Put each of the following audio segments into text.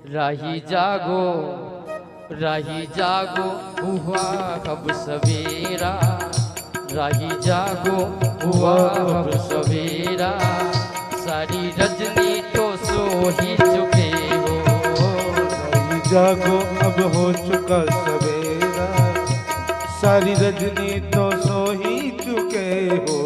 राही जागो हुआ कब सवेरा, राही जागो हुआ कब सवेरा, सारी रजनी तो सो ही चुके हो। राही जागो अब हो चुका सवेरा, सारी रजनी तो सो ही चुके हो।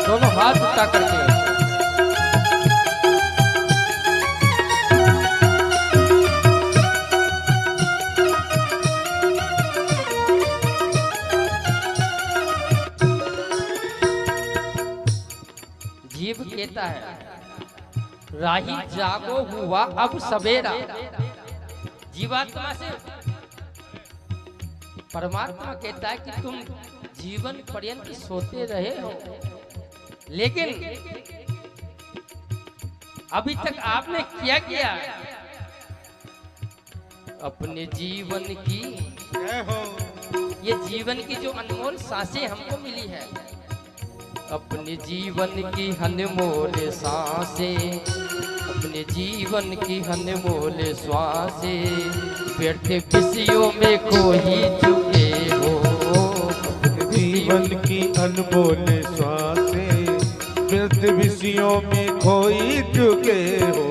दोनों हाथ उठा करके जीव कहता है राही जागो हुआ अब सवेरा। जीवात्मा से परमात्मा कहता है कि तुम जीवन पर्यंत सोते रहे हो, लेकिन अभी तक आपने क्या अपने जीवन की, ये जीवन की जो अनमोल सांसें हमको मिली है, अपने जीवन की अनमोल सांसें, अपने जीवन की अनमोल श्वासें व्यर्थ विषयों में खोई चुके हो। जीवन की अनमोल श्वासें व्यर्थ विषयों में खोई चुके हो।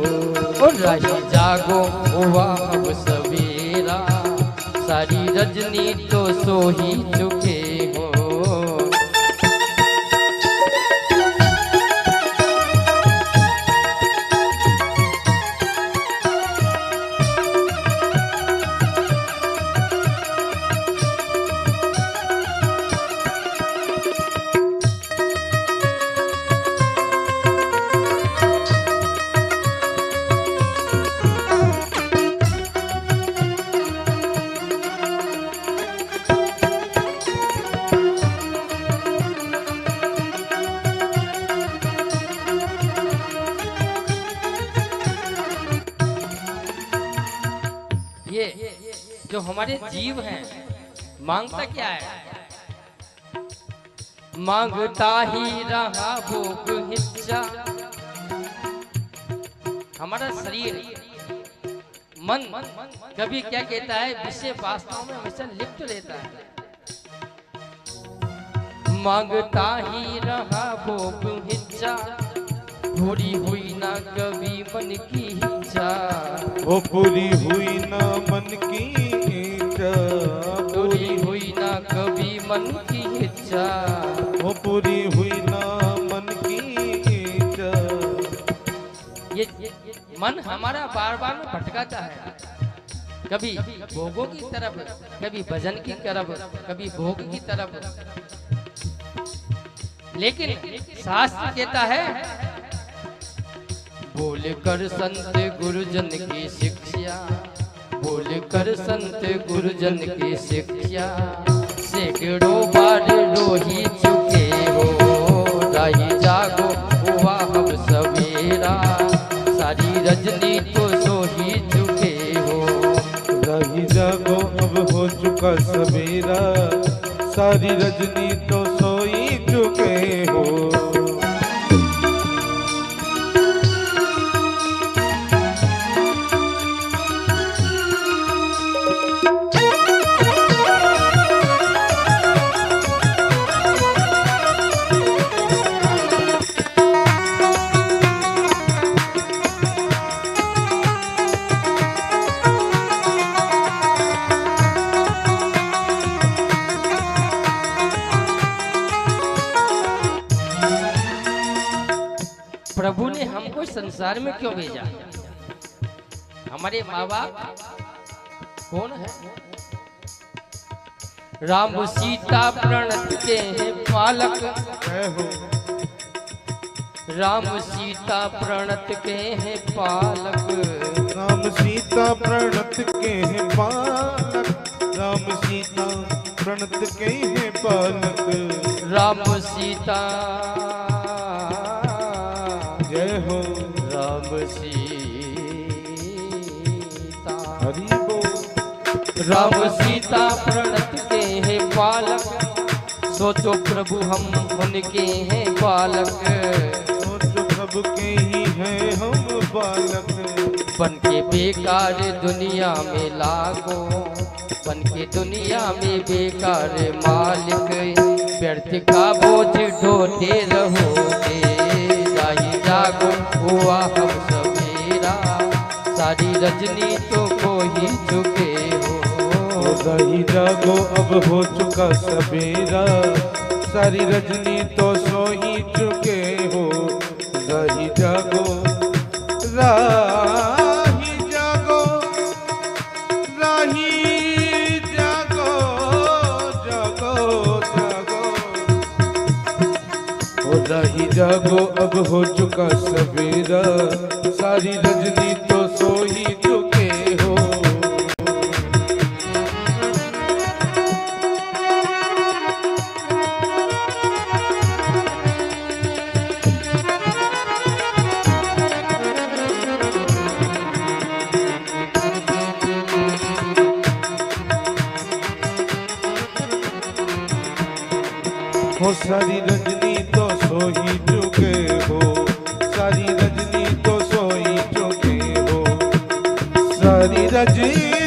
राही जागो हुआ अब सवेरा, सारी रजनी तो सो ही चुके हो। जो हमारे जीव हैं मांगता क्या है? मांगता ही रहा भोग इच्छा। हमारा शरीर मन कभी क्या कहता है? विषय वासनाओं में हमेशा लिप्त रहता है। मांगता ही रहा भोग इच्छा, पूरी हुई ना कभी मन की इच्छा। वो पूरी हुई ना मन की इच्छा, पूरी हुई ना कभी मन की इच्छा। वो पूरी हुई ना मन की इच्छा। ये मन हमारा बार बार भटकाता है, कभी भोगों की तरफ, कभी भजन की तरफ, कभी भोग की तरफ। लेकिन शास्त्र कहता है बोल कर संत गुरुजन की शिक्षा, बोल कर संत गुरुजन की शिक्षा, सैकड़ों बार रो ही चुके हो। राही जागो हुआ अब सवेरा, सारी रजनी तो सो ही चुके हो। राही जागो अब हो चुका सवेरा, सारी रजनी तो सोई चुके हो। प्रभु ने हमको संसार में क्यों भेजा? हमारे माँ बाप कौन है? राम सीता प्रणत के हैं पालक, राम सीता प्रणत के हैं पालक। राम सीता प्रणत के हैं पालक, राम सीता प्रणत के हैं पालक। राम सीता जय हो राम सीता। हरि बोल। राम सीता प्रणत के हैं बालक, सोचो प्रभु हम उनके हैं बालक। सोचो प्रभु के ही हैं हम बालक। बन के बेकार दुनिया में लागो, बन के दुनिया में बेकार मालिक। व्यर्थ का बोझ ढोते रहोगे, जाही जागो हुआ हम सवेरा। सारी रजनी तो को ही चुके हो, जाही जागो अब हो चुका सवेरा। सारी रजनी तो सो ही चुके हो। जाही जागो राही जागो, राही जागो, जागो जागो। ओ राही जागो अब हो चुका सवेरा। सारी रजनी तो सो ही चुके हो। हो सारी रजनी तो सो ही चुके हो। सारी रजनी तो सो ही चुके हो। सारी रजनी